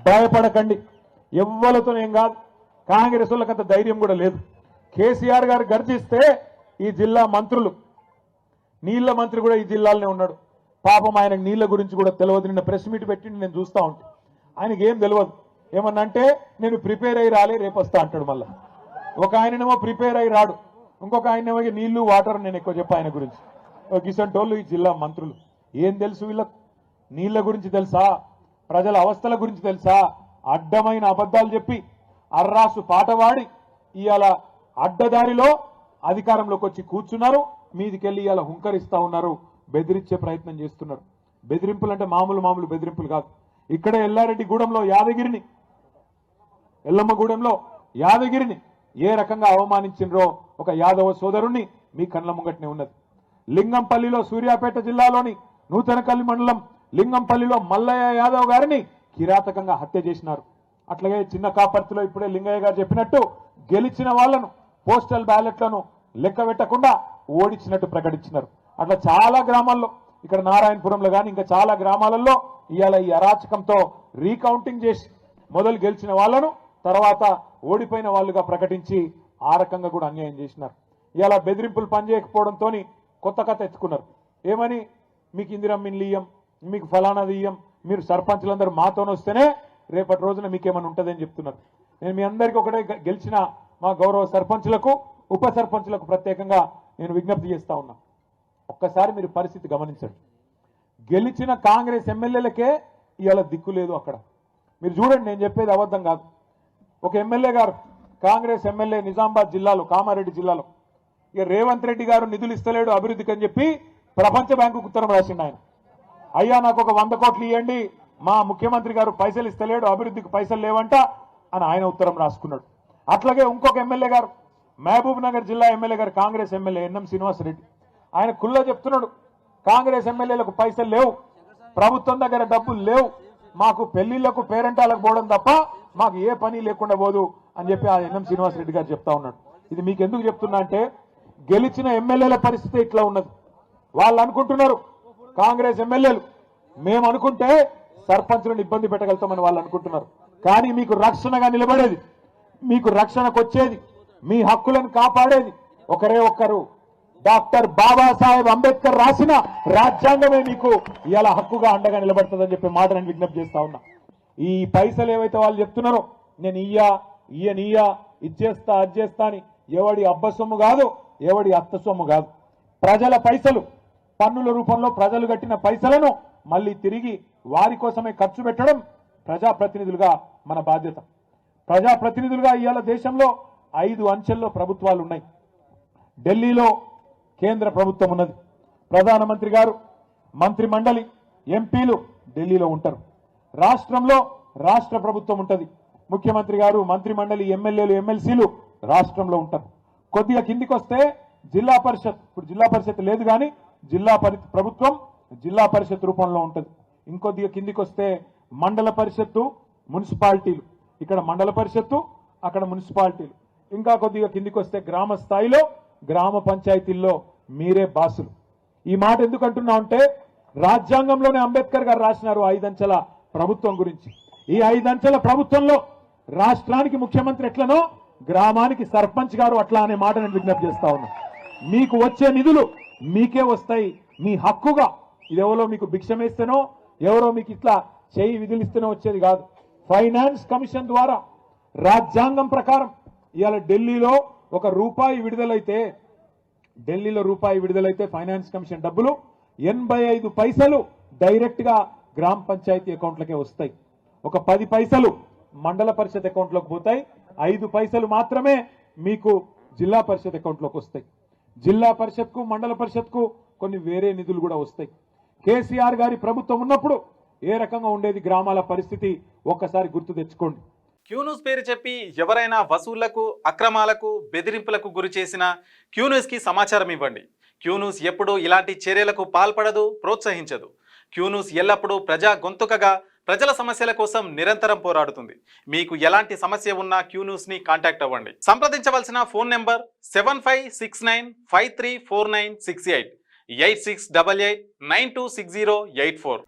భయపడకండి, ఎవ్వలతో ఏం కాదు. కాంగ్రెస్ వాళ్ళకి అంత ధైర్యం కూడా లేదు. కేసీఆర్ గారు గర్జిస్తే ఈ జిల్లా మంత్రులు, నీళ్ల మంత్రి కూడా ఈ జిల్లాలోనే ఉన్నాడు. పాపం ఆయనకు నీళ్ల గురించి కూడా తెలియదు. నిన్న ప్రెస్ మీట్ పెట్టి నేను చూస్తూ ఉంటా, ఆయనకి ఏం తెలియదు. ఏమన్నా అంటే నేను ప్రిపేర్ అయ్యి రాలే, రేపు వస్తా అంటాడు. మళ్ళీ ఒక ఆయననేమో ప్రిపేర్ అయ్యి రాడు, ఇంకొక ఆయనేమో నీళ్లు వాటర్ నేను ఎక్కువ చెప్పా ఆయన గురించి. గిసంటోళ్ళు ఈ జిల్లా మంత్రులు. ఏం తెలుసు వీళ్ళకు? నీళ్ల గురించి తెలుసా? ప్రజల అవస్థల గురించి తెలుసా? అడ్డమైన అబద్ధాలు చెప్పి అర్రాసు పాటవాడి ఇవాళ అడ్డదారిలో అధికారంలోకి వచ్చి కూర్చున్నారు. మీదికెళ్ళి ఇవాళ హుంకరిస్తా ఉన్నారు, బెదిరించే ప్రయత్నం చేస్తున్నారు. బెదిరింపులు అంటే మామూలు బెదిరింపులు కాదు. ఇక్కడే ఎల్లారెడ్డిగూడెంలో యాదగిరిని, ఎల్లమ్మగూడెంలో యాదగిరిని ఏ రకంగా అవమానించినరో ఒక యాదవ సోదరుణ్ణి మీ కళ్ళ ముంగట్నే ఉన్నది. లింగంపల్లిలో, సూర్యాపేట జిల్లాలోని నూతనకల్లి మండలం లింగంపల్లిలో మల్లయ్య యాదవ్ గారిని కిరాతకంగా హత్య చేసినారు. అట్లాగే చిన్న కాపర్తిలో ఇప్పుడే లింగయ్య గారు చెప్పినట్టు గెలిచిన వాళ్లను పోస్టల్ బ్యాలెట్లను లెక్క పెట్టకుండా ఓడించినట్టు ప్రకటించినారు. అట్లా చాలా గ్రామాల్లో, ఇక్కడ నారాయణపురంలో కానీ ఇంకా చాలా గ్రామాలలో ఇవాళ ఈ అరాచకంతో రీకౌంటింగ్ చేసి మొదలు గెలిచిన వాళ్లను తర్వాత ఓడిపోయిన వాళ్ళుగా ప్రకటించి ఆ రకంగా కూడా అన్యాయం చేసినారు. ఇవాళ బెదిరింపులు పనిచేయకపోవడంతో కొత్త కథ ఎత్తుకున్నారు. ఏమని? మీకు ఇందిరమ్మిన్లు ఇయ్యం, మీకు ఫలానాది ఇయ్యం, మీరు సర్పంచులందరూ మాతోనే వస్తేనే రేపటి రోజున మీకేమైనా ఉంటుందని చెప్తున్నారు. నేను మీ అందరికీ ఒకటే గెలిచిన మా గౌరవ సర్పంచులకు, ఉప సర్పంచులకు ప్రత్యేకంగా నేను విజ్ఞప్తి చేస్తా ఉన్నా. ఒక్కసారి మీరు పరిస్థితి గమనించండి. గెలిచిన కాంగ్రెస్ ఎమ్మెల్యేలకే ఇవాళ దిక్కు లేదు అక్కడ. మీరు చూడండి, నేను చెప్పేది అబద్ధం కాదు. ఒక ఎమ్మెల్యే గారు, కాంగ్రెస్ ఎమ్మెల్యే నిజామాబాద్ జిల్లాలో, కామారెడ్డి జిల్లాలో, ఇక రేవంత్ రెడ్డి గారు నిధులు ఇస్తలేడు అభివృద్ధికి అని చెప్పి ప్రపంచ బ్యాంకుకు ఉత్తరం రాసిండు ఆయన. అయ్యా నాకు ఒక 100 కోట్లు ఇవ్వండి, మా ముఖ్యమంత్రి గారు పైసలు ఇస్తలేడు, అభివృద్ధికి పైసలు లేవంట అని ఆయన ఉత్తరం రాసుకున్నాడు. అట్లాగే ఇంకొక ఎమ్మెల్యే గారు, మహబూబ్ నగర్ జిల్లా ఎమ్మెల్యే గారు, కాంగ్రెస్ ఎమ్మెల్యే ఎన్ఎం శ్రీనివాసరెడ్డి, ఆయన కుల్లో చెప్తున్నాడు కాంగ్రెస్ ఎమ్మెల్యేలకు పైసలు లేవు, ప్రభుత్వం దగ్గర డబ్బులు లేవు, మాకు పెళ్లిళ్లకు పేరెంటాలకు పోవడం తప్ప మాకు ఏ పని లేకుండా పోదు అని చెప్పి ఆ ఎన్ఎం శ్రీనివాసరెడ్డి గారు చెప్తా ఉన్నాడు. ఇది మీకు ఎందుకు చెప్తున్నా అంటే, గెలిచిన ఎమ్మెల్యేల పరిస్థితి ఇట్లా ఉన్నది. వాళ్ళు అనుకుంటున్నారు కాంగ్రెస్ ఎమ్మెల్యేలు మేము అనుకుంటే సర్పంచులను ఇబ్బంది పెట్టగలుగుతామని వాళ్ళు అనుకుంటున్నారు. కానీ మీకు రక్షణగా నిలబడేది, మీకు రక్షణకు వచ్చేది, మీ హక్కులను కాపాడేది ఒకరే ఒక్కరు, డాక్టర్ బాబాసాహెబ్ అంబేద్కర్ రాసిన రాజ్యాంగమే మీకు ఇలా హక్కుగా అండగా నిలబడుతుందని చెప్పి మాట నేను విజ్ఞప్తి చేస్తా ఉన్నా. ఈ పైసలు ఏవైతే వాళ్ళు చెప్తున్నారో, నేను ఈయనీయా ఇచ్చేస్తా అజ్జేస్తా అని, ఎవడి అబ్బ సొమ్ము కాదు, ఎవడి అత్త సొమ్ము కాదు. ప్రజల పైసలు, పన్నుల రూపంలో ప్రజలు కట్టిన పైసలను మళ్ళీ తిరిగి వారి కోసమే ఖర్చు పెట్టడం ప్రజాప్రతినిధులుగా మన బాధ్యత. ప్రజాప్రతినిధులుగా ఇవాళ దేశంలో 5 అంచెల్లో ప్రభుత్వాలు ఉన్నాయి. ఢిల్లీలో కేంద్ర ప్రభుత్వం ఉన్నది, ప్రధానమంత్రి గారు, మంత్రి మండలి, ఎంపీలు ఢిల్లీలో ఉంటారు. రాష్ట్రంలో రాష్ట్ర ప్రభుత్వం ఉంటుంది, ముఖ్యమంత్రి గారు, మంత్రి మండలి, ఎమ్మెల్యేలు, ఎమ్మెల్సీలు రాష్ట్రంలో ఉంటారు. కొద్దిగా కిందికి వస్తే జిల్లా పరిషత్, ఇప్పుడు జిల్లా పరిషత్ లేదు కానీ జిల్లా ప్రభుత్వం జిల్లా పరిషత్ రూపంలో ఉంటుంది. ఇంకొద్దిగా కిందికి వస్తే మండల పరిషత్తు, మున్సిపాలిటీలు, ఇక్కడ మండల పరిషత్తు, అక్కడ మున్సిపాలిటీలు. ఇంకా కొద్దిగా కిందికి వస్తే గ్రామ స్థాయిలో గ్రామ పంచాయతీల్లో మీరే బాసులు. ఈ మాట ఎందుకు అంటున్నా అంటే, రాజ్యాంగంలోనే అంబేద్కర్ గారు రాసినారు 5 అంచెల ప్రభుత్వం గురించి. ఈ 5 అంచెల ప్రభుత్వంలో రాష్ట్రానికి ముఖ్యమంత్రి ఎట్లనో గ్రామానికి సర్పంచ్ గారు అట్లా అనే మాట నేను విజ్ఞప్తి చేస్తా ఉన్నా. మీకు వచ్చే నిధులు మీకే వస్తాయి, మీ హక్కుగా. ఇది ఎవరో మీకు భిక్షమేస్తేనో, ఎవరో మీకు ఇట్లా చేయి విధులిస్తేనో వచ్చేది కాదు. ఫైనాన్స్ కమిషన్ ద్వారా రాజ్యాంగం ప్రకారం ఇవాళ ఢిల్లీలో రూపాయి విడుదలైతే ఫైనాన్స్ కమిషన్ డబ్బులు 85 పైసలు డైరెక్ట్ గా గ్రామ పంచాయతీ అకౌంట్లకే వస్తాయి. 10 పైసలు మండల పరిషత్ అకౌంట్లోకి పోతాయి, 5 పైసలు మాత్రమే మీకు జిల్లా పరిషత్ అకౌంట్లోకి వస్తాయి. జిల్లా పరిషత్కు, మండల పరిషత్కు కొన్ని వేరే నిధులు కూడా వస్తాయి. కేసీఆర్ గారి ప్రభుత్వం ఉన్నప్పుడు ఏ రకంగా ఉండేది గ్రామాల పరిస్థితి ఒక్కసారి గుర్తు తెచ్చుకోండి. క్యూన్యూస్ పేరు చెప్పి ఎవరైనా వసూళ్లకు, అక్రమాలకు, బెదిరింపులకు గురి చేసినా క్యూన్యూస్కి సమాచారం ఇవ్వండి. క్యూన్యూస్ ఎప్పుడూ ఇలాంటి చర్యలకు పాల్పడదు, ప్రోత్సహించదు. క్యూన్యూస్ ఎల్లప్పుడూ ప్రజా గొంతుకగా ప్రజల సమస్యల కోసం నిరంతరం పోరాడుతుంది. మీకు ఎలాంటి సమస్య ఉన్నా క్యూన్యూస్ని కాంటాక్ట్ అవ్వండి. సంప్రదించవలసిన ఫోన్ నెంబర్ 7569534968 8688926084.